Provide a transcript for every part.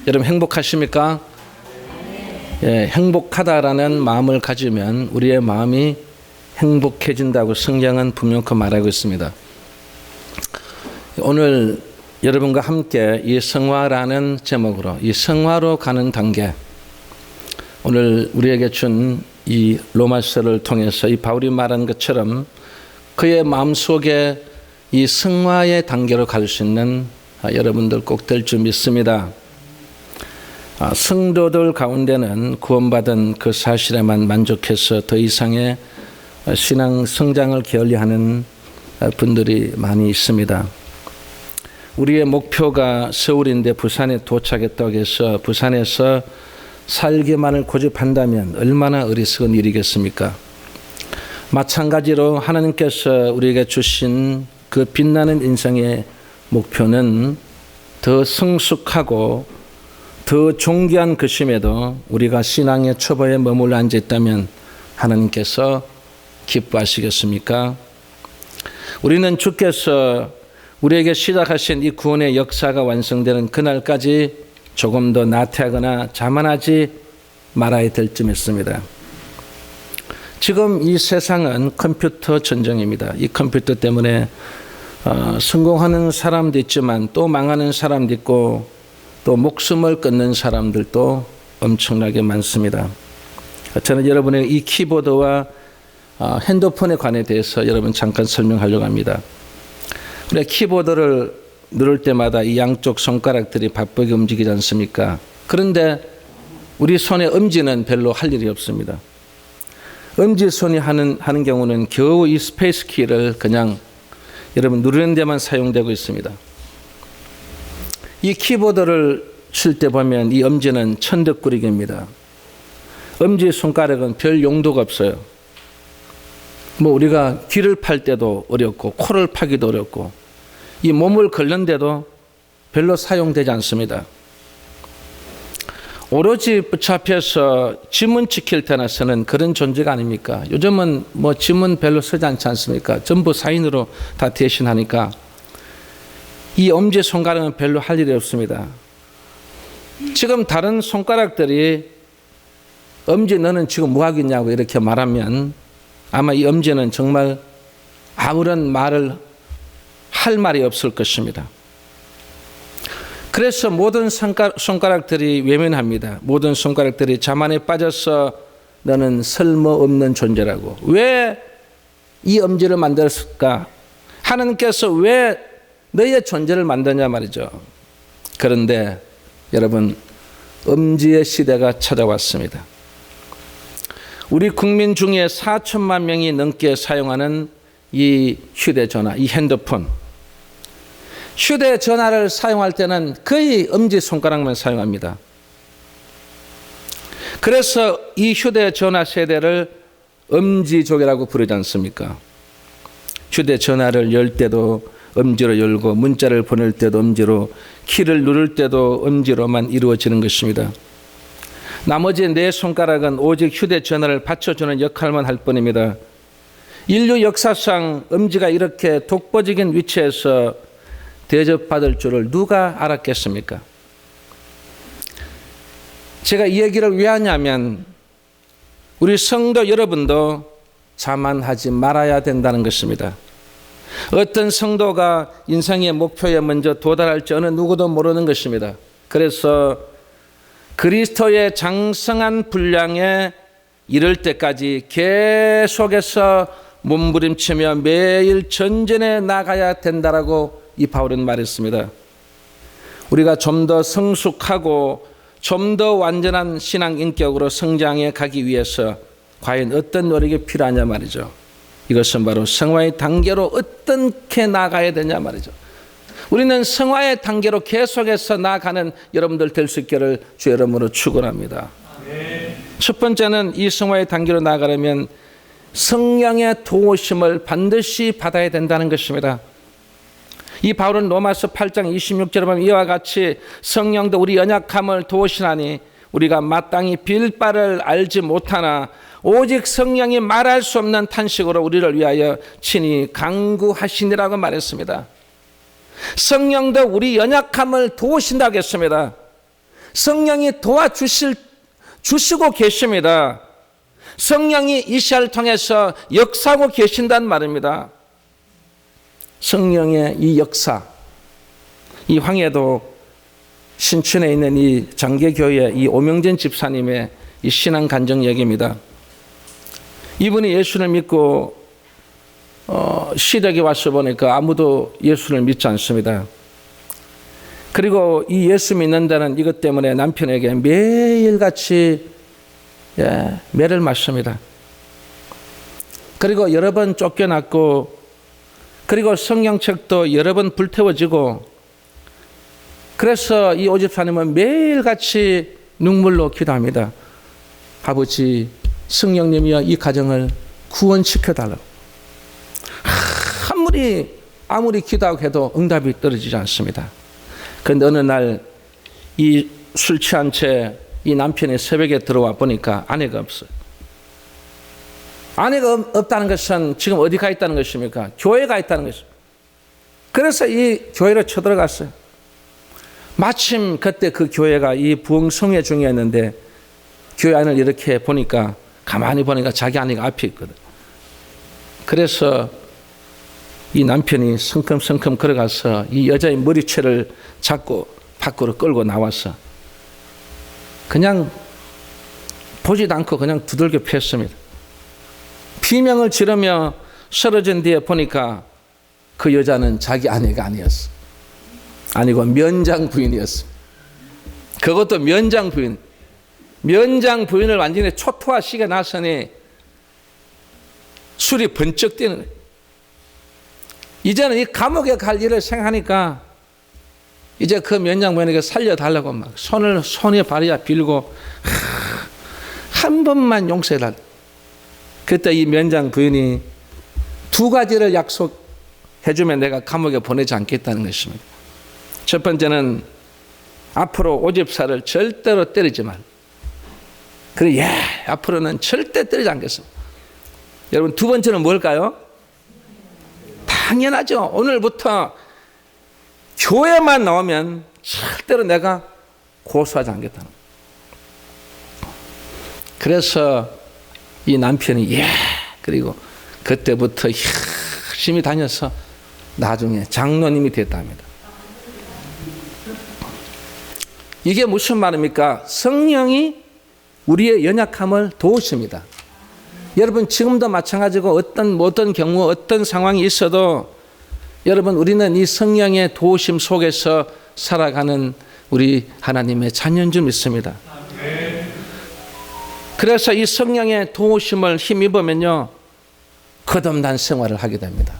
여러분 행복하십니까? 예, 행복하다라는 마음을 가지면 우리의 마음이 행복해진다고 성경은 분명히 말하고 있습니다. 오늘 여러분과 함께 이 성화라는 제목으로 이 성화로 가는 단계, 오늘 우리에게 준 이 로마서를 통해서 이 바울이 말한 것처럼 그의 마음속에 이 성화의 단계로 갈 수 있는 여러분들 꼭 될 줄 믿습니다. 성도들 가운데는 구원받은 그 사실에만 만족해서 더 이상의 신앙 성장을 게을리하는 분들이 많이 있습니다. 우리의 목표가 서울인데 부산에 도착했다고 해서 부산에서 살기만을 고집한다면 얼마나 어리석은 일이겠습니까? 마찬가지로 하나님께서 우리에게 주신 그 빛나는 인생의 목표는 더 성숙하고 더 존귀한 것임에도 우리가 신앙의 초보에 머물러 앉아 있다면 하나님께서 기뻐하시겠습니까? 우리는 주께서 우리에게 시작하신 이 구원의 역사가 완성되는 그날까지 조금 더 나태하거나 자만하지 말아야 될 쯤 있습니다. 지금 이 세상은 컴퓨터 전쟁입니다. 이 컴퓨터 때문에 성공하는 사람도 있지만 또 망하는 사람도 있고 또 목숨을 끊는 사람들도 엄청나게 많습니다. 저는 여러분의 이 키보드와 핸드폰에 관해 대해서 여러분 잠깐 설명하려고 합니다. 우리가 키보드를 누를 때마다 이 양쪽 손가락들이 바쁘게 움직이지 않습니까? 그런데 우리 손의 엄지는 별로 할 일이 없습니다. 엄지손이 하는 경우는 겨우 이 스페이스 키를 그냥 여러분 누르는 데만 사용되고 있습니다. 이 키보드를 칠 때 보면 이 엄지는 천덕꾸러기입니다. 엄지 손가락은 별 용도가 없어요. 뭐 우리가 귀를 팔 때도 어렵고 코를 파기도 어렵고 이 몸을 긁는데도 별로 사용되지 않습니다. 오로지 붙잡혀서 지문 지킬 때나 쓰는 그런 존재가 아닙니까? 요즘은 뭐 지문 별로 쓰지 않지 않습니까? 전부 사인으로 다 대신하니까 이 엄지손가락은 별로 할 일이 없습니다. 지금 다른 손가락들이 엄지 너는 지금 뭐 하겠냐고 이렇게 말하면 아마 이 엄지는 정말 아무런 말을 할 말이 없을 것입니다. 그래서 모든 손가락들이 외면합니다. 모든 손가락들이 자만에 빠져서 너는 쓸모없는 존재라고. 왜 이 엄지를 만들었을까? 하나님께서 왜 너의 존재를 만드냐 말이죠. 그런데 여러분, 엄지의 시대가 찾아왔습니다. 우리 국민 중에 4천만 명이 넘게 사용하는 이 휴대전화, 이 핸드폰. 휴대전화를 사용할 때는 거의 엄지손가락만 사용합니다. 그래서 이 휴대전화 세대를 엄지족이라고 부르지 않습니까? 휴대전화를 열 때도 엄지로 열고 문자를 보낼 때도 엄지로, 키를 누를 때도 엄지로만 이루어지는 것입니다. 나머지 네 손가락은 오직 휴대전화를 받쳐주는 역할만 할 뿐입니다. 인류 역사상 엄지가 이렇게 독보적인 위치에서 대접받을 줄을 누가 알았겠습니까? 제가 이 얘기를 왜 하냐면 우리 성도 여러분도 자만하지 말아야 된다는 것입니다. 어떤 성도가 인생의 목표에 먼저 도달할지 어느 누구도 모르는 것입니다. 그래서 그리스도의 장성한 분량에 이를 때까지 계속해서 몸부림치며 매일 전진해 나가야 된다라고 이 바울은 말했습니다. 우리가 좀 더 성숙하고 좀 더 완전한 신앙 인격으로 성장해 가기 위해서 과연 어떤 노력이 필요하냐 말이죠. 이것은 바로 성화의 단계로 어떻게 나가야 되냐 말이죠. 우리는 성화의 단계로 계속해서 나아가는 여러분들 될 수 있기를 주의 이름으로 축원합니다. 첫 번째는 이 성화의 단계로 나아가려면 성령의 도우심을 반드시 받아야 된다는 것입니다. 이 바울은 로마서 8장 26절에 보면 이와 같이 성령도 우리 연약함을 도우시나니 우리가 마땅히 빌 바를 알지 못하나 오직 성령이 말할 수 없는 탄식으로 우리를 위하여 친히 간구하시니라고 말했습니다. 성령도 우리 연약함을 도우신다고 했습니다. 성령이 주시고 계십니다. 성령이 이 시간을 통해서 역사하고 계신단 말입니다. 성령의 이 역사, 이 황해도 신촌에 있는 이 장계교회 이 오명진 집사님의 이 신앙 간증 얘기입니다. 이분이 예수를 믿고 시댁에 와서 보니까 아무도 예수를 믿지 않습니다. 그리고 이 예수 믿는다는 이것 때문에 남편에게 매일같이 매를 맞습니다. 그리고 여러 번 쫓겨났고, 그리고 성경책도 여러 번 불태워지고, 그래서 이 오집사님은 매일같이 눈물로 기도합니다. 아버지, 성령님이여 이 가정을 구원시켜달라고. 아무리 기도하고 해도 응답이 떨어지지 않습니다. 그런데 어느 날 이 술 취한 채 이 남편이 새벽에 들어와 보니까 아내가 없어요. 아내가 없다는 것은 지금 어디 가 있다는 것입니까? 교회에 가 있다는 것입니다. 그래서 이 교회로 쳐들어갔어요. 마침 그때 그 교회가 이 부흥성회 중이었는데 교회 안을 이렇게 보니까 가만히 보니까 자기 아내가 앞에 있거든. 그래서 이 남편이 성큼성큼 걸어가서 이 여자의 머리채를 잡고 밖으로 끌고 나와서 그냥 보지도 않고 그냥 두들겨 팼습니다. 비명을 지르며 쓰러진 뒤에 보니까 그 여자는 자기 아내가 아니었어. 아니고 면장 부인이었어. 그것도 면장 부인. 면장 부인을 완전히 초토화시켜 놨으니 술이 번쩍 뛰는 거예요. 이제는 이 감옥에 갈 일을 생각하니까 이제 그 면장 부인에게 살려달라고 막 손에 발이야 빌고 한 번만 용서해달라. 그때 이 면장 부인이 두 가지를 약속해주면 내가 감옥에 보내지 않겠다는 것입니다. 첫 번째는 앞으로 오집사를 절대로 때리지 말. 그래, 앞으로는 절대 때리지 않겠습니다. 여러분, 두 번째는 뭘까요? 당연하죠. 오늘부터 교회만 나오면 절대로 내가 고소하지 않겠다는 거예요. 그래서 이 남편이 그리고 그때부터 열심히 다녀서 나중에 장로님이 됐답니다. 이게 무슨 말입니까? 성령이 우리의 연약함을 도우십니다. 여러분, 지금도 마찬가지고 어떤 경우 어떤 상황이 있어도 여러분, 우리는 이 성령의 도우심 속에서 살아가는 우리 하나님의 자녀인 줄 믿습니다. 그래서 이 성령의 도우심을 힘입으면요, 거듭난 생활을 하게 됩니다.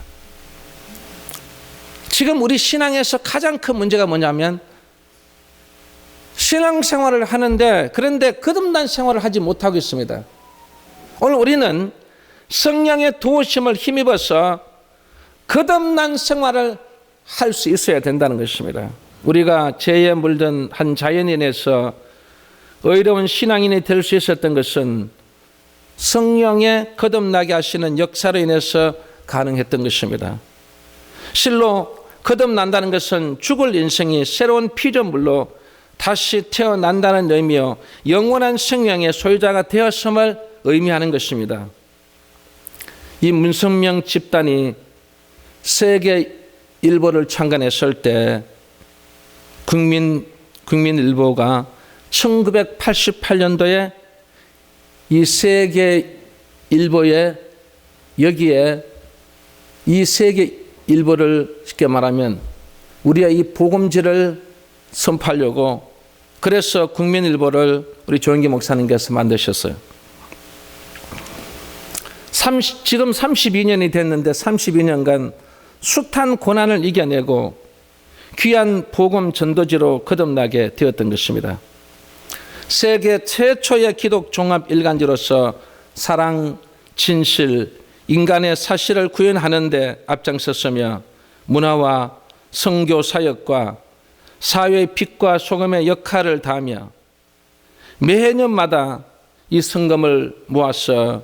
지금 우리 신앙에서 가장 큰 문제가 뭐냐면 신앙생활을 하는데 그런데 거듭난 생활을 하지 못하고 있습니다. 오늘 우리는 성령의 도우심을 힘입어서 거듭난 생활을 할 수 있어야 된다는 것입니다. 우리가 죄에 물든 한 자연인에서 의로운 신앙인이 될 수 있었던 것은 성령의 거듭나게 하시는 역사로 인해서 가능했던 것입니다. 실로 거듭난다는 것은 죽을 인생이 새로운 피조물로 다시 태어난다는 의미요, 영원한 생명의 소유자가 되었음을 의미하는 것입니다. 이 문성명 집단이 세계일보를 창간했을 때 국민일보가 1988년도에 이 세계일보에 여기에 이 세계일보를 쉽게 말하면 우리의 이 복음지를 선포하려고 그래서 국민일보를 우리 조영기 목사님께서 만드셨어요. 지금 32년이 됐는데 32년간 숱한 고난을 이겨내고 귀한 복음 전도지로 거듭나게 되었던 것입니다. 세계 최초의 기독 종합 일간지로서 사랑, 진실, 인간의 사실을 구현하는 데 앞장섰으며 문화와 선교 사역과 사회의 빛과 소금의 역할을 다하며 매해년마다 이 성금을 모아서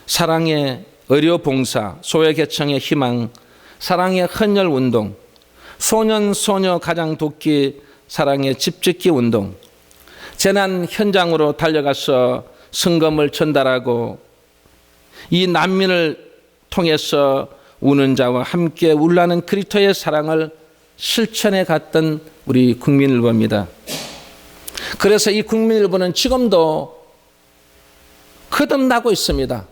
사랑의 의료봉사, 소외계층의 희망, 사랑의 헌혈운동, 소년, 소녀 가장 돕기, 사랑의 집짓기 운동, 재난 현장으로 달려가서 성금을 전달하고 이 난민을 통해서 우는 자와 함께 울라는 그리스도의 사랑을 실천해 갔던 우리 국민일보입니다. 그래서 이 국민일보는 지금도 거듭나고 있습니다.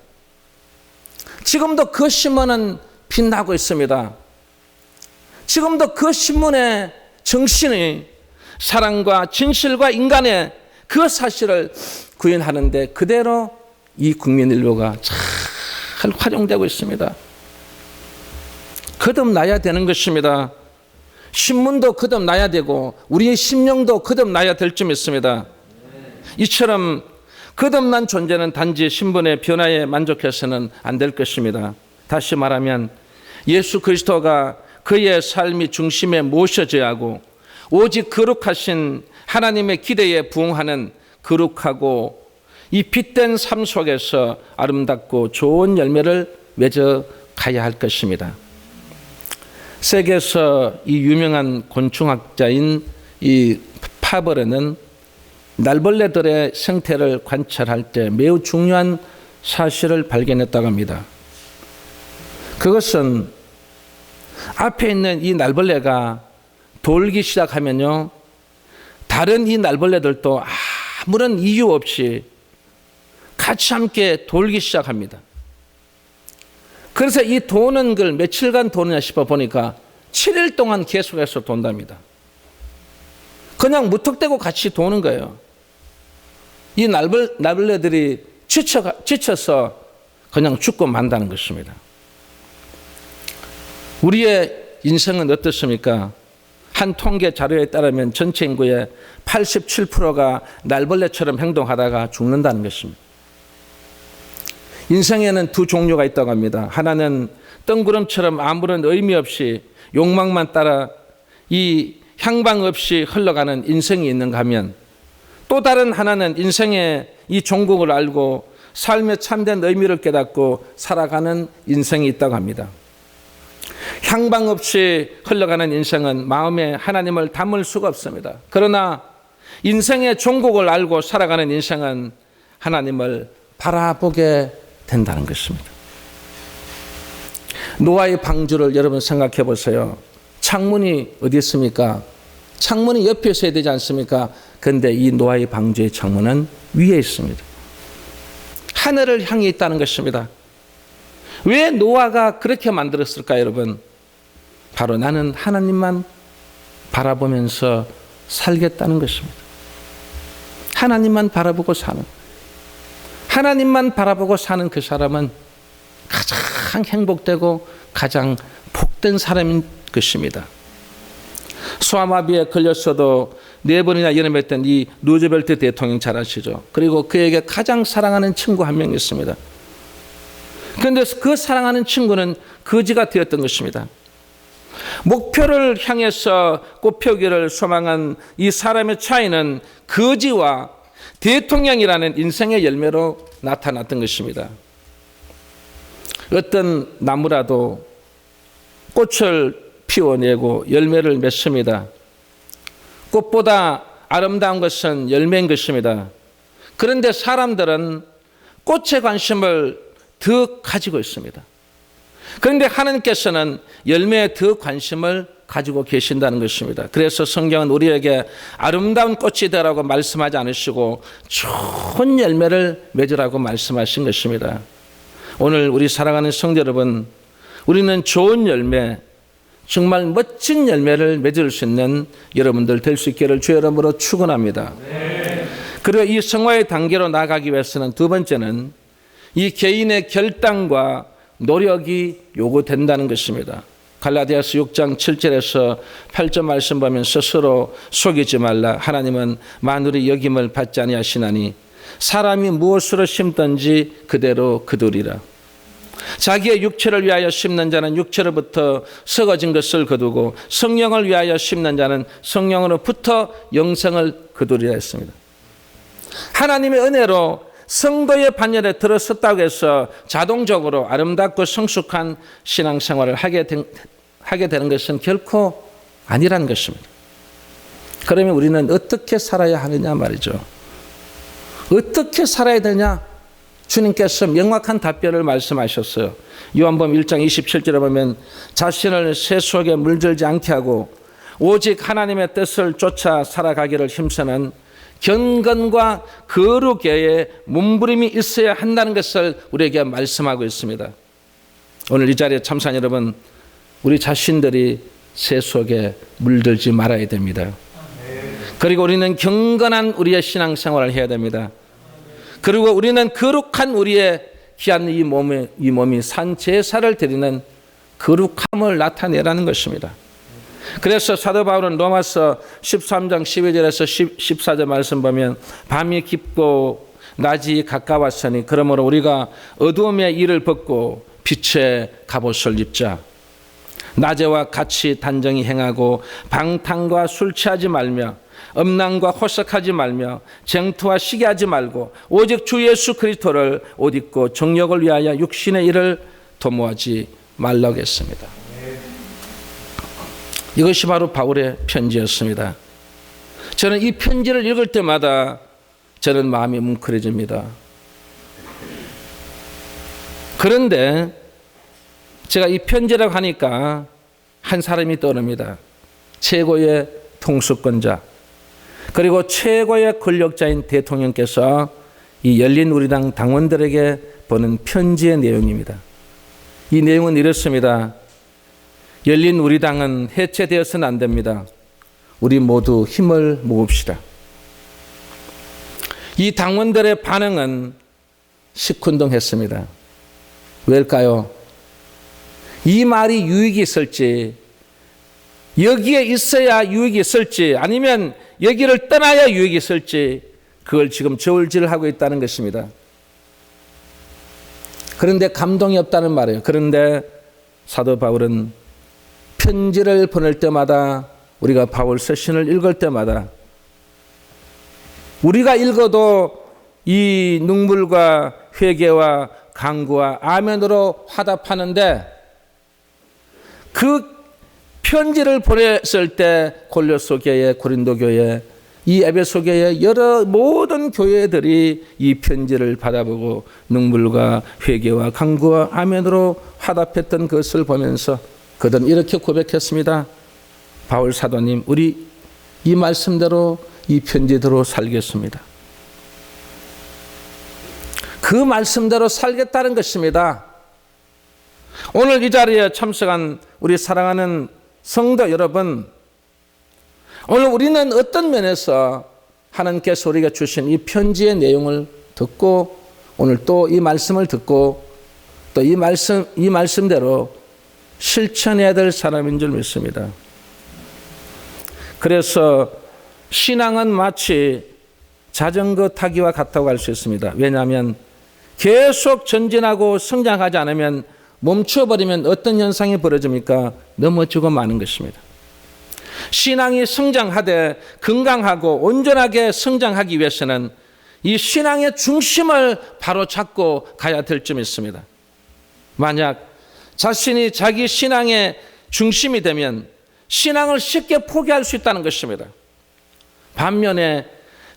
지금도 그 신문은 빛나고 있습니다. 지금도 그 신문의 정신이 사랑과 진실과 인간의 그 사실을 구현하는데 그대로 이 국민일보가 잘 활용되고 있습니다. 거듭나야 되는 것입니다. 신문도 거듭나야 되고 우리의 심령도 거듭나야 될 점 있습니다. 이처럼 거듭난 존재는 단지 신분의 변화에 만족해서는 안 될 것입니다. 다시 말하면 예수 그리스도가 그의 삶이 중심에 모셔져야 하고 오직 거룩하신 하나님의 기대에 부응하는 거룩하고 이 빛된 삶 속에서 아름답고 좋은 열매를 맺어 가야 할 것입니다. 세계에서 이 유명한 곤충학자인 이 파버레는 날벌레들의 생태를 관찰할 때 매우 중요한 사실을 발견했다고 합니다. 그것은 앞에 있는 이 날벌레가 돌기 시작하면요, 다른 이 날벌레들도 아무런 이유 없이 같이 함께 돌기 시작합니다. 그래서 이 도는 걸 며칠간 도느냐 싶어 보니까 7일 동안 계속해서 돈답니다. 그냥 무턱대고 같이 도는 거예요. 이 날벌레들이 지쳐서 그냥 죽고 만다는 것입니다. 우리의 인생은 어떻습니까? 한 통계 자료에 따르면 전체 인구의 87%가 날벌레처럼 행동하다가 죽는다는 것입니다. 인생에는 두 종류가 있다고 합니다. 하나는 뜬구름처럼 아무런 의미 없이 욕망만 따라 이 향방 없이 흘러가는 인생이 있는가 하면, 또 다른 하나는 인생의 이 종국을 알고 삶의 참된 의미를 깨닫고 살아가는 인생이 있다고 합니다. 향방 없이 흘러가는 인생은 마음에 하나님을 담을 수가 없습니다. 그러나 인생의 종국을 알고 살아가는 인생은 하나님을 바라보게 된다는 것입니다. 노아의 방주를 여러분 생각해 보세요. 창문이 어디 있습니까? 창문이 옆에 있어야 되지 않습니까? 그런데 이 노아의 방주의 창문은 위에 있습니다. 하늘을 향해 있다는 것입니다. 왜 노아가 그렇게 만들었을까, 여러분? 바로 나는 하나님만 바라보면서 살겠다는 것입니다. 하나님만 바라보고 사는, 하나님만 바라보고 사는 그 사람은 가장 행복되고 가장 복된 사람인 것입니다. 소아마비에 걸렸어도 4번이나 연임했던 이 루즈벨트 대통령 잘 아시죠? 그리고 그에게 가장 사랑하는 친구 한 명 있습니다. 그런데 그 사랑하는 친구는 거지가 되었던 것입니다. 목표를 향해서 꽃펴기를 소망한 이 사람의 차이는 거지와 대통령이라는 인생의 열매로 나타났던 것입니다. 어떤 나무라도 꽃을 피워내고 열매를 맺습니다. 꽃보다 아름다운 것은 열매인 것입니다. 그런데 사람들은 꽃에 관심을 더 가지고 있습니다. 그런데 하나님께서는 열매에 더 관심을 가지고 계신다는 것입니다. 그래서 성경은 우리에게 아름다운 꽃이 되라고 말씀하지 않으시고 좋은 열매를 맺으라고 말씀하신 것입니다. 오늘 우리 사랑하는 성도 여러분, 우리는 좋은 열매, 정말 멋진 열매를 맺을 수 있는 여러분들 될 수 있기를 주의 이름으로 축원합니다. 그리고 이 성화의 단계로 나아가기 위해서는 두 번째는 이 개인의 결단과 노력이 요구된다는 것입니다. 갈라디아서 6장 7절에서 8절 말씀 보면 스스로 속이지 말라. 하나님은 만물이 여김을 받지 아니하시나니 사람이 무엇으로 심든지 그대로 거두리라. 자기의 육체를 위하여 심는 자는 육체로부터 썩어진 것을 거두고 성령을 위하여 심는 자는 성령으로부터 영생을 거두리라 했습니다. 하나님의 은혜로 성도의 반열에 들어섰다고 해서 자동적으로 아름답고 성숙한 신앙생활을 하게 되는 것은 결코 아니라는 것입니다. 그러면 우리는 어떻게 살아야 하느냐 말이죠. 어떻게 살아야 되냐? 주님께서 명확한 답변을 말씀하셨어요. 요한복음 1장 27절에 보면 자신을 새 속에 물들지 않게 하고 오직 하나님의 뜻을 쫓아 살아가기를 힘쓰는 경건과 거룩의 몸부림이 있어야 한다는 것을 우리에게 말씀하고 있습니다. 오늘 이 자리에 참석한 여러분, 우리 자신들이 새 속에 물들지 말아야 됩니다. 그리고 우리는 경건한 우리의 신앙생활을 해야 됩니다. 그리고 우리는 거룩한 우리의 귀한 이 몸이 산 제사를 드리는 거룩함을 나타내라는 것입니다. 그래서 사도 바울은 로마서 13장 12절에서 14절 말씀 보면 밤이 깊고 낮이 가까웠으니 그러므로 우리가 어두움의 일을 벗고 빛의 갑옷을 입자. 낮에와 같이 단정히 행하고 방탕과 술 취하지 말며 음란과 호색하지 말며 쟁투와 시기하지 말고 오직 주 예수 그리스도를 옷 입고 정욕을 위하여 육신의 일을 도모하지 말라고 했습니다. 이것이 바로 바울의 편지였습니다. 저는 이 편지를 읽을 때마다 저는 마음이 뭉클해집니다. 그런데 제가 이 편지라고 하니까 한 사람이 떠오릅니다. 최고의 통수권자 그리고 최고의 권력자인 대통령께서 이 열린우리당 당원들에게 보낸 편지의 내용입니다. 이 내용은 이렇습니다. 열린우리당은 해체되어서는 안 됩니다. 우리 모두 힘을 모읍시다. 이 당원들의 반응은 시큰둥했습니다. 왜일까요? 이 말이 유익이 있을지, 여기에 있어야 유익이 있을지, 아니면 여기를 떠나야 유익이 있을지, 그걸 지금 저울질하고 있다는 것입니다. 그런데 감동이 없다는 말이에요. 그런데 사도 바울은 편지를 보낼 때마다, 우리가 바울 서신을 읽을 때마다 우리가 읽어도 이 눈물과 회개와 간구와 아멘으로 화답하는데, 그 편지를 보냈을 때 골로새 교회, 고린도 교회, 이 에베소 교회 여러 모든 교회들이 이 편지를 받아보고 눈물과 회개와 간구와 아멘으로 화답했던 것을 보면서 그들은 이렇게 고백했습니다. 바울 사도님, 우리 이 말씀대로 이 편지대로 살겠습니다. 그 말씀대로 살겠다는 것입니다. 오늘 이 자리에 참석한 우리 사랑하는 성도 여러분, 오늘 우리는 어떤 면에서 하나님께서 우리가 주신 이 편지의 내용을 듣고 오늘 또 이 말씀을 듣고 또 이 말씀대로 실천해야 될 사람인 줄 믿습니다. 그래서 신앙은 마치 자전거 타기와 같다고 할 수 있습니다. 왜냐하면 계속 전진하고 성장하지 않으면 멈춰버리면 어떤 현상이 벌어집니까? 넘어지고 마는 것입니다. 신앙이 성장하되 건강하고 온전하게 성장하기 위해서는 이 신앙의 중심을 바로 잡고 가야 될 점이 있습니다. 만약 자신이 자기 신앙의 중심이 되면 신앙을 쉽게 포기할 수 있다는 것입니다. 반면에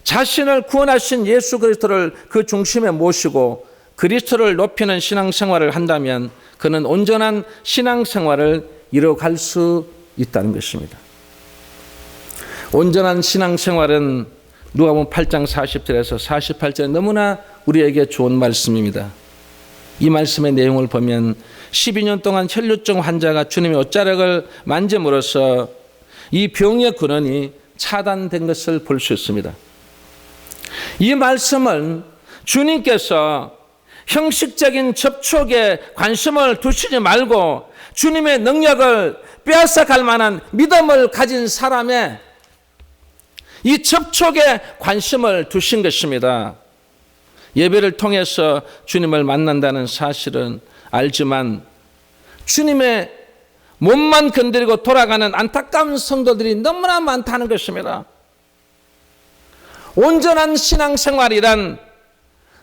자신을 구원하신 예수 그리스도를 그 중심에 모시고 그리스도를 높이는 신앙생활을 한다면 그는 온전한 신앙생활을 이뤄갈 수 있다는 것입니다. 온전한 신앙생활은 누가복음 8장 40절에서 48절 너무나 우리에게 좋은 말씀입니다. 이 말씀의 내용을 보면 12년 동안 혈루증 환자가 주님의 옷자락을 만짐으로써 이 병의 근원이 차단된 것을 볼 수 있습니다. 이 말씀은 주님께서 형식적인 접촉에 관심을 두시지 말고 주님의 능력을 빼앗아갈 만한 믿음을 가진 사람의 이 접촉에 관심을 두신 것입니다. 예배를 통해서 주님을 만난다는 사실은 알지만 주님의 몸만 건드리고 돌아가는 안타까운 성도들이 너무나 많다는 것입니다. 온전한 신앙생활이란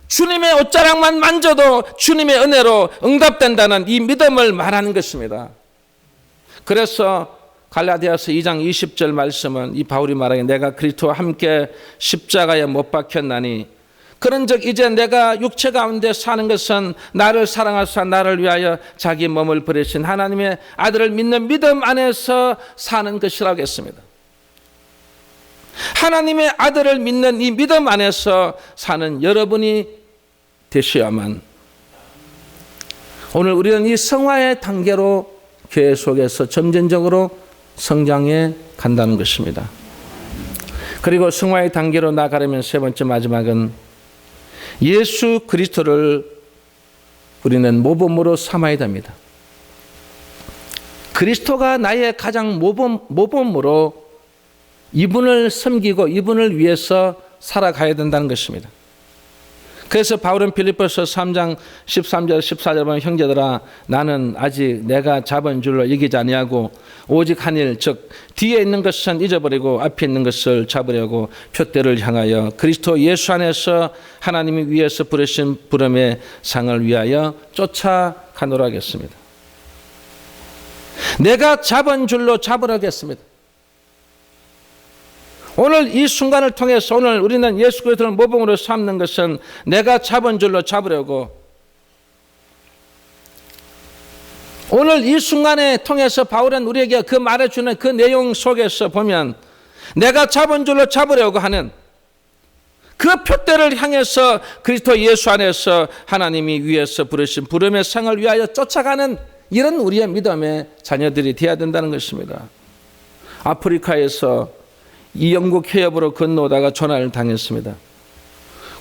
주님의 옷자락만 만져도 주님의 은혜로 응답된다는 이 믿음을 말하는 것입니다. 그래서 갈라디아서 2장 20절 말씀은 이 바울이 말하기에 내가 그리스도와 함께 십자가에 못 박혔나니 그런즉 이제 내가 육체 가운데 사는 것은 나를 사랑하사 나를 위하여 자기 몸을 버리신 하나님의 아들을 믿는 믿음 안에서 사는 것이라고 했습니다. 하나님의 아들을 믿는 이 믿음 안에서 사는 여러분이 되셔야만 오늘 우리는 이 성화의 단계로 교회 속에서 점진적으로 성장해 간다는 것입니다. 그리고 성화의 단계로 나가려면 세 번째 마지막은 예수 그리스도를 우리는 모범으로 삼아야 됩니다. 그리스도가 나의 가장 모범으로 이분을 섬기고 이분을 위해서 살아가야 된다는 것입니다. 그래서 바울은 빌립보서 3장 13절 14절 보면 형제들아 나는 아직 내가 잡은 줄로 여기지 아니하고 오직 한 일 즉 뒤에 있는 것은 잊어버리고 앞에 있는 것을 잡으려고 표대를 향하여 그리스도 예수 안에서 하나님이 위에서 부르신 부름의 상을 위하여 쫓아가노라 하겠습니다. 내가 잡은 줄로 잡으라겠습니다. 오늘 이 순간을 통해서 오늘 우리는 예수 그리스도를 모범으로 삼는 것은 내가 잡은 줄로 잡으려고 오늘 이 순간에 통해서 바울은 우리에게 그 말해주는 그 내용 속에서 보면 내가 잡은 줄로 잡으려고 하는 그 표대를 향해서 그리스도 예수 안에서 하나님이 위에서 부르신 부름의 상을 위하여 쫓아가는 이런 우리의 믿음의 자녀들이 되어야 된다는 것입니다. 아프리카에서 이 영국 해협으로 건너오다가 조난을 당했습니다.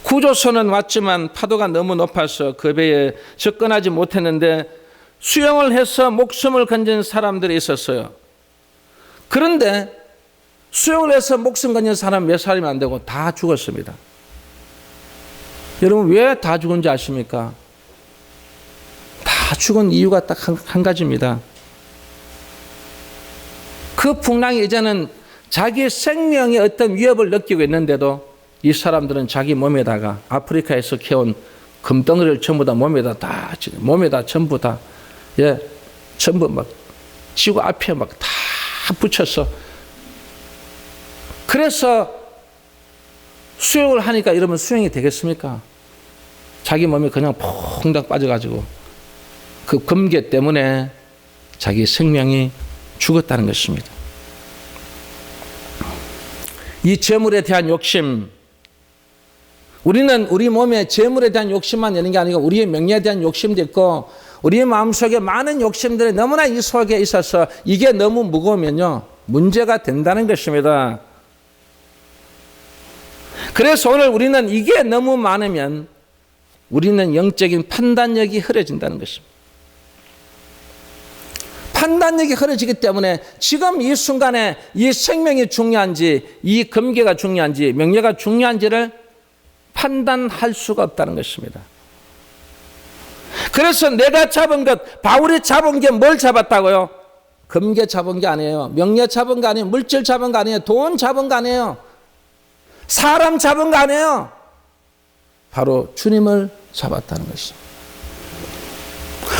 구조선은 왔지만 파도가 너무 높아서 그 배에 접근하지 못했는데 수영을 해서 목숨을 건진 사람들이 있었어요. 그런데 수영을 해서 목숨 건진 사람 몇 사람이 안 되고 다 죽었습니다. 여러분 왜 다 죽은지 아십니까? 다 죽은 이유가 딱 한 가지입니다. 그 풍랑이 이제는 자기 생명의 어떤 위협을 느끼고 있는데도 이 사람들은 자기 몸에다가 아프리카에서 캐온 금덩어리를 전부 다 몸에다 전부 다 전부 막 지구 앞에 막 다 붙여서 그래서 수영을 하니까 이러면 수영이 되겠습니까? 자기 몸에 그냥 퐁당 빠져가지고 그 금괴 때문에 자기 생명이 죽었다는 것입니다. 이 재물에 대한 욕심, 우리는 우리 몸에 재물에 대한 욕심만 있는 게 아니고 우리의 명예에 대한 욕심도 있고 우리의 마음속에 많은 욕심들이 너무나 이 속에 있어서 이게 너무 무거우면요 문제가 된다는 것입니다. 그래서 오늘 우리는 이게 너무 많으면 우리는 영적인 판단력이 흐려진다는 것입니다. 판단력이 흐려지기 때문에 지금 이 순간에 이 생명이 중요한지 이 금괴가 중요한지 명예가 중요한지를 판단할 수가 없다는 것입니다. 그래서 내가 잡은 것, 바울이 잡은 게 뭘 잡았다고요? 금괴 잡은 게 아니에요. 명예 잡은 거 아니에요. 물질 잡은 거 아니에요. 돈 잡은 거 아니에요. 사람 잡은 거 아니에요. 바로 주님을 잡았다는 것입니다.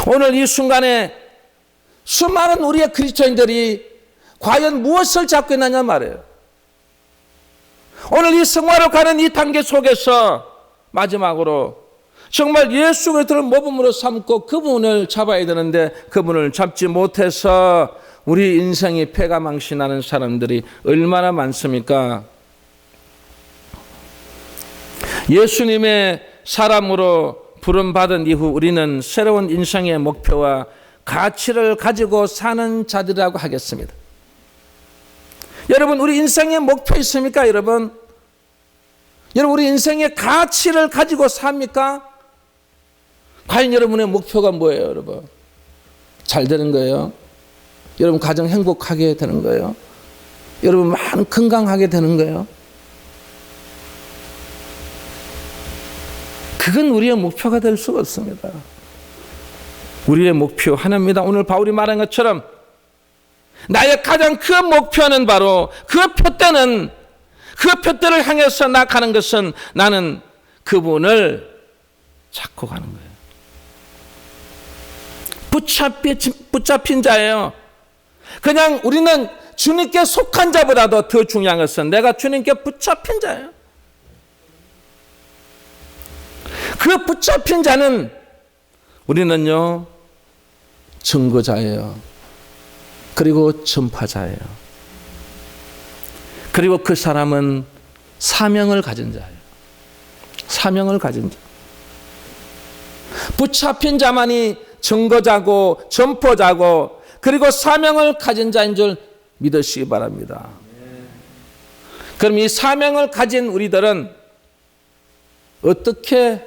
오늘 이 순간에 수많은 우리의 그리스도인들이 과연 무엇을 잡고 있느냐 말이에요. 오늘 이 성화로 가는 이 단계 속에서 마지막으로 정말 예수 그리스도를 모범으로 삼고 그분을 잡아야 되는데 그분을 잡지 못해서 우리 인생이 패가망신하는 사람들이 얼마나 많습니까? 예수님의 사람으로 부름받은 이후 우리는 새로운 인생의 목표와 가치를 가지고 사는 자들이라고 하겠습니다. 여러분 우리 인생의 목표 있습니까? 여러분 우리 인생의 가치를 가지고 삽니까? 과연 여러분의 목표가 뭐예요? 여러분 잘 되는 거예요? 여러분 가정 행복하게 되는 거예요? 여러분 많은 건강하게 되는 거예요? 그건 우리의 목표가 될 수가 없습니다. 우리의 목표 하나입니다. 오늘 바울이 말한 것처럼 나의 가장 큰 목표는 바로 그 표대를 향해서 나가는 것은 나는 그분을 찾고 가는 거예요. 붙잡힌 자예요. 그냥 우리는 주님께 속한 자보다도 더 중요한 것은 내가 주님께 붙잡힌 자예요. 그 붙잡힌 자는 우리는요, 증거자예요. 그리고 전파자예요. 그리고 그 사람은 사명을 가진 자예요. 사명을 가진 자. 붙잡힌 자만이 증거자고 전포자고 그리고 사명을 가진 자인 줄 믿으시기 바랍니다. 그럼 이 사명을 가진 우리들은 어떻게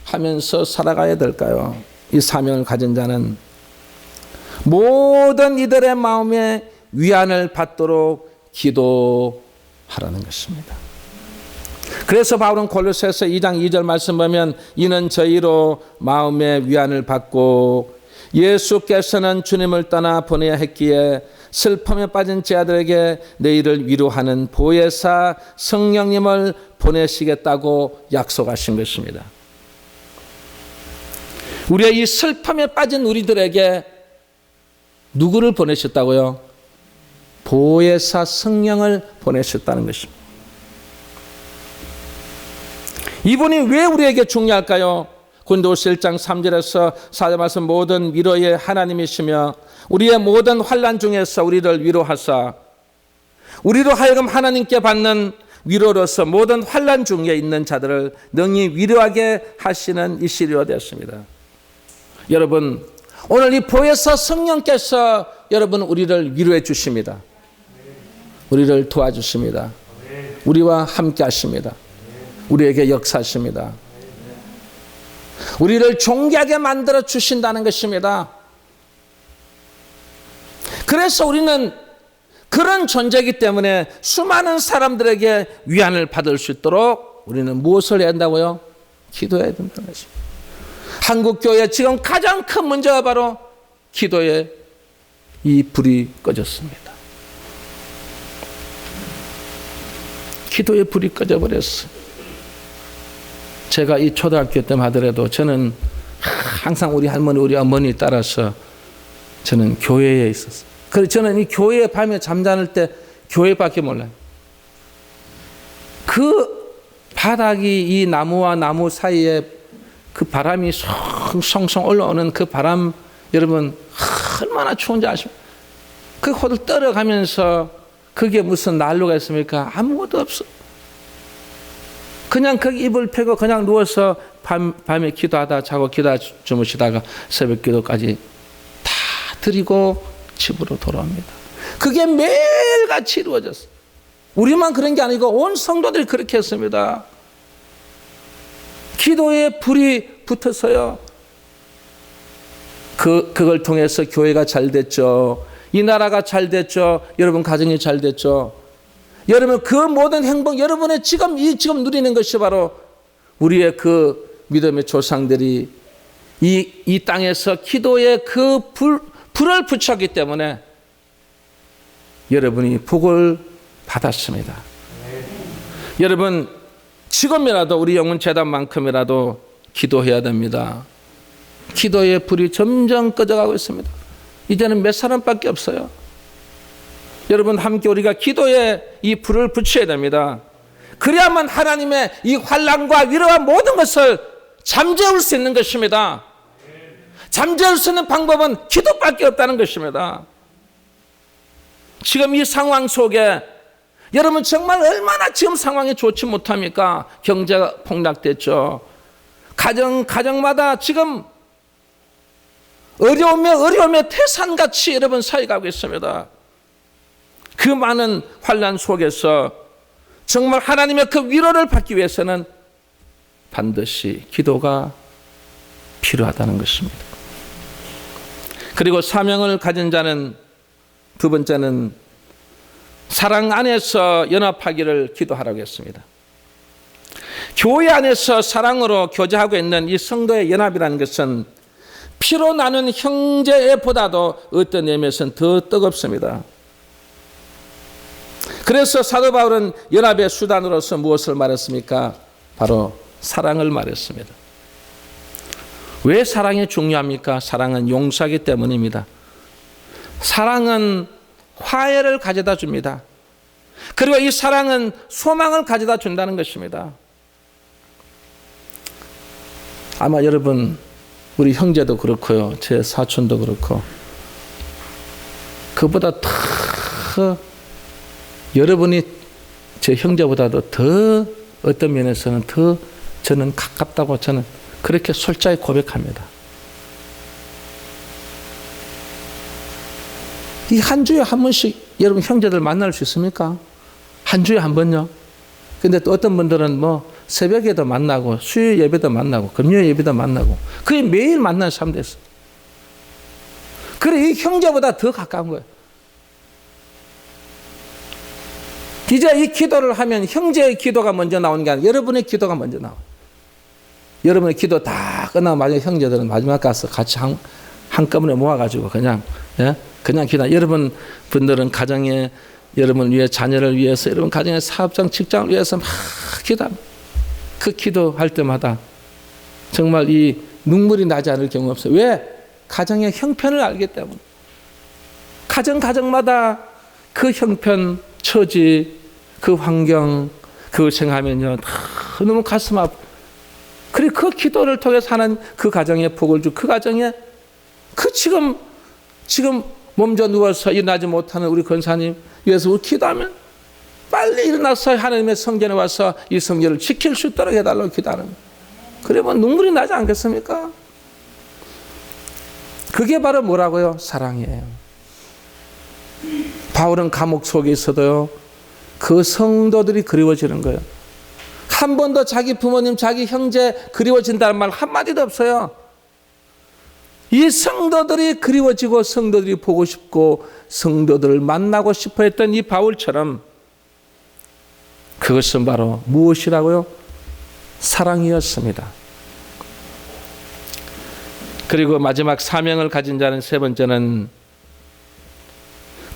하면서 살아가야 될까요? 이 사명을 가진 자는 모든 이들의 마음에 위안을 받도록 기도하라는 것입니다. 그래서 바울은 골로새서 2장 2절 말씀 보면 이는 저희로 마음의 위안을 받고 예수께서는 주님을 떠나 보내야 했기에 슬픔에 빠진 제자들에게 너희를 위로하는 보혜사 성령님을 보내시겠다고 약속하신 것입니다. 우리의 이 슬픔에 빠진 우리들에게 누구를 보내셨다고요? 보혜사 성령을 보내셨다는 것입니다. 이분이 왜 우리에게 중요할까요? 고린도후서 1장 3절에서 4절 말씀 모든 위로의 하나님이시며 우리의 모든 환난 중에서 우리를 위로하사 우리로 하여금 하나님께 받는 위로로서 모든 환난 중에 있는 자들을 능히 위로하게 하시는 이시리오 되었습니다. 여러분, 오늘 이 보혜사 성령께서 여러분 우리를 위로해 주십니다. 우리를 도와주십니다. 우리와 함께 하십니다. 우리에게 역사하십니다. 우리를 존귀하게 만들어 주신다는 것입니다. 그래서 우리는 그런 존재이기 때문에 수많은 사람들에게 위안을 받을 수 있도록 우리는 무엇을 해야 한다고요? 기도해야 된다는 것입니다. 한국교회 지금 가장 큰 문제가 바로 기도에 이 불이 꺼졌습니다. 기도에 불이 꺼져버렸어요. 제가 이 초등학교 때 하더라도 저는 항상 우리 할머니, 우리 어머니 따라서 저는 교회에 있었어요. 그래서 저는 이 교회에 밤에 잠자는 때 교회밖에 몰라요. 그 바닥이 이 나무와 나무 사이에 그 바람이 송송 올라오는 그 바람, 여러분 얼마나 추운지 아십니까? 그 호들 떨어가면서 그게 무슨 난로가 있습니까? 아무것도 없어. 그냥 거기 이불 펴고 그냥 누워서 밤에 기도하다 자고 기도하다 주무시다가 새벽 기도까지 다 드리고 집으로 돌아옵니다. 그게 매일같이 이루어졌어요. 우리만 그런 게 아니고 온 성도들이 그렇게 했습니다. 기도에 불이 붙어서요. 그걸 통해서 교회가 잘 됐죠. 이 나라가 잘 됐죠. 여러분 가정이 잘 됐죠. 여러분 그 모든 행복, 여러분의 지금 누리는 것이 바로 우리의 그 믿음의 조상들이 이 땅에서 기도에 그 불을 붙였기 때문에 여러분이 복을 받았습니다. 여러분 지금이라도 우리 영혼재단만큼이라도 기도해야 됩니다. 기도의 불이 점점 꺼져가고 있습니다. 이제는 몇 사람밖에 없어요. 여러분 함께 우리가 기도에 이 불을 붙여야 됩니다. 그래야만 하나님의 이 환난과 위로와 모든 것을 잠재울 수 있는 것입니다. 잠재울 수 있는 방법은 기도밖에 없다는 것입니다. 지금 이 상황 속에 여러분 정말 얼마나 지금 상황이 좋지 못합니까? 경제가 폭락됐죠. 가정마다 지금 어려움에 태산같이 여러분 살아가고 있습니다. 그 많은 환난 속에서 정말 하나님의 그 위로를 받기 위해서는 반드시 기도가 필요하다는 것입니다. 그리고 사명을 가진 자는 두 번째는 사랑 안에서 연합하기를 기도하라고 했습니다. 교회 안에서 사랑으로 교제하고 있는 이 성도의 연합이라는 것은 피로 나눈 형제보다도 어떤 의미에서는 더 뜨겁습니다. 그래서 사도 바울은 연합의 수단으로서 무엇을 말했습니까? 바로 사랑을 말했습니다. 왜 사랑이 중요합니까? 사랑은 용서하기 때문입니다. 사랑은 화해를 가져다 줍니다. 그리고 이 사랑은 소망을 가져다 준다는 것입니다. 아마 여러분, 우리 형제도 그렇고요, 제 사촌도 그렇고, 그보다 더 여러분이 제 형제보다도 더 어떤 면에서는 더 저는 가깝다고 저는 그렇게 솔직히 고백합니다. 이 한 주에 한 번씩 여러분 형제들 만날 수 있습니까? 한 주에 한 번요. 근데 또 어떤 분들은 뭐 새벽에도 만나고 수요일 예배도 만나고 금요일 예배도 만나고 그게 매일 만나는 사람 됐어요. 그래 이 형제보다 더 가까운 거예요. 이제 이 기도를 하면 형제의 기도가 먼저 나오는 게 아니라 여러분의 기도가 먼저 나와요. 여러분의 기도 다 끝나고 마지막 형제들은 마지막 가서 같이 한꺼번에 모아가지고 그냥 기도. 여러분 분들은 가정에 여러분 위해 자녀를 위해서 여러분 가정의 사업장 직장을 위해서 막 기도합니다. 그 기도할 때마다 정말 이 눈물이 나지 않을 경우가 없어요. 왜? 가정의 형편을 알기 때문에. 가정마다 그 형편, 처지, 그 환경, 그걸 생각하면요, 너무 가슴 아프고. 그리고 그 기도를 통해서 하는 그 가정에 복을 주고 그 가정에 그 지금 몸져 누워서 일어나지 못하는 우리 권사님 위해서 우리 기도하면 빨리 일어나서 하나님의 성전에 와서 이 성전을 지킬 수 있도록 해달라고 기도하는 거예요. 그러면 눈물이 나지 않겠습니까? 그게 바로 뭐라고요? 사랑이에요. 바울은 감옥 속에 있어도요, 그 성도들이 그리워지는 거예요. 한 번도 자기 부모님, 자기 형제 그리워진다는 말 한마디도 없어요. 이 성도들이 그리워지고 성도들이 보고 싶고 성도들을 만나고 싶어 했던 이 바울처럼 그것은 바로 무엇이라고요? 사랑이었습니다. 그리고 마지막 사명을 가진 자는 세 번째는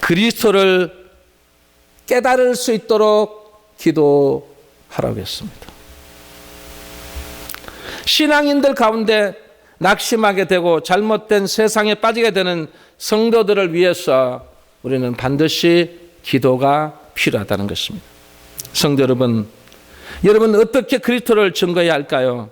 그리스도를 깨달을 수 있도록 기도하라고 했습니다. 신앙인들 가운데 낙심하게 되고 잘못된 세상에 빠지게 되는 성도들을 위해서 우리는 반드시 기도가 필요하다는 것입니다. 성도 여러분 어떻게 그리스도를 증거해야 할까요?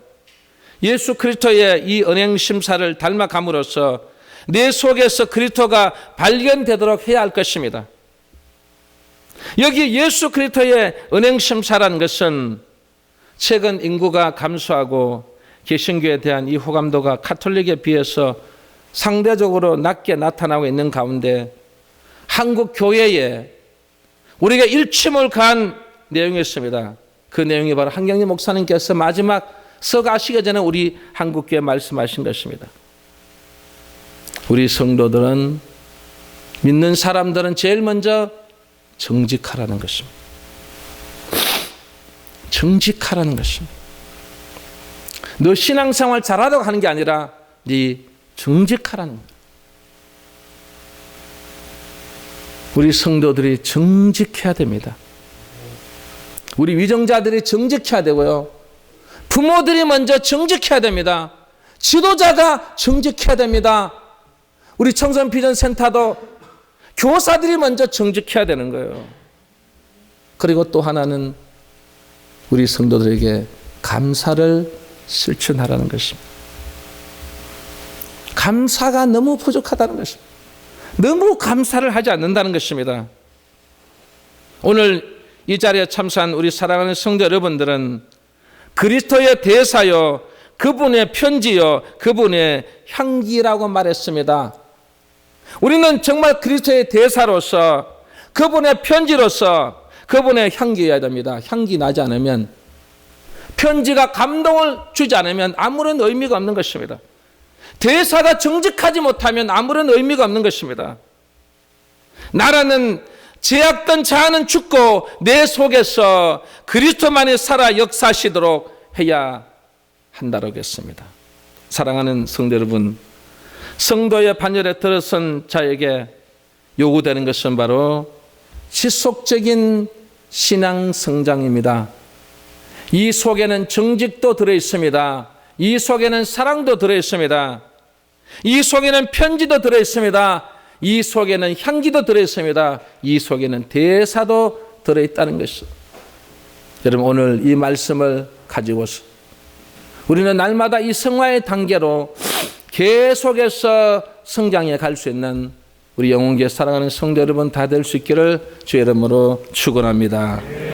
예수 그리스도의 이 은행 심사를 닮아감으로써 내 속에서 그리스도가 발견되도록 해야 할 것입니다. 여기 예수 그리스도의 은행 심사라는 것은 최근 인구가 감소하고 개신교에 대한 이 호감도가 가톨릭에 비해서 상대적으로 낮게 나타나고 있는 가운데 한국 교회에 우리가 일침을 가한 내용이었습니다. 그 내용이 바로 한경림 목사님께서 마지막 서가시기 전에 우리 한국교회 말씀하신 것입니다. 우리 성도들은, 믿는 사람들은 제일 먼저 정직하라는 것입니다. 정직하라는 것입니다. 너 신앙생활 잘하라고 하는 게 아니라 네 정직하라는 거예요. 우리 성도들이 정직해야 됩니다. 우리 위정자들이 정직해야 되고요. 부모들이 먼저 정직해야 됩니다. 지도자가 정직해야 됩니다. 우리 청소년 비전 센터도 교사들이 먼저 정직해야 되는 거예요. 그리고 또 하나는 우리 성도들에게 감사를 실천하라는 것입니다. 감사가 너무 부족하다는 것입니다. 너무 감사를 하지 않는다는 것입니다. 오늘 이 자리에 참석한 우리 사랑하는 성도 여러분들은 그리스도의 대사요, 그분의 편지요, 그분의 향기라고 말했습니다. 우리는 정말 그리스도의 대사로서, 그분의 편지로서 그분의 향기여야 됩니다. 향기 나지 않으면, 편지가 감동을 주지 않으면 아무런 의미가 없는 것입니다. 대사가 정직하지 못하면 아무런 의미가 없는 것입니다. 나라는 죄악된 자아는 죽고 내 속에서 그리스도만이 살아 역사하시도록 해야 한다고 했습니다. 사랑하는 성도 여러분, 성도의 반열에 들어선 자에게 요구되는 것은 바로 지속적인 신앙 성장입니다. 이 속에는 정직도 들어있습니다. 이 속에는 사랑도 들어있습니다. 이 속에는 편지도 들어있습니다. 이 속에는 향기도 들어있습니다. 이 속에는 대사도 들어있다는 것이죠. 여러분, 오늘 이 말씀을 가지고서 우리는 날마다 이 성화의 단계로 계속해서 성장해 갈 수 있는 우리 영혼교회 사랑하는 성도 여러분 다 될 수 있기를 주의 이름으로 축원합니다.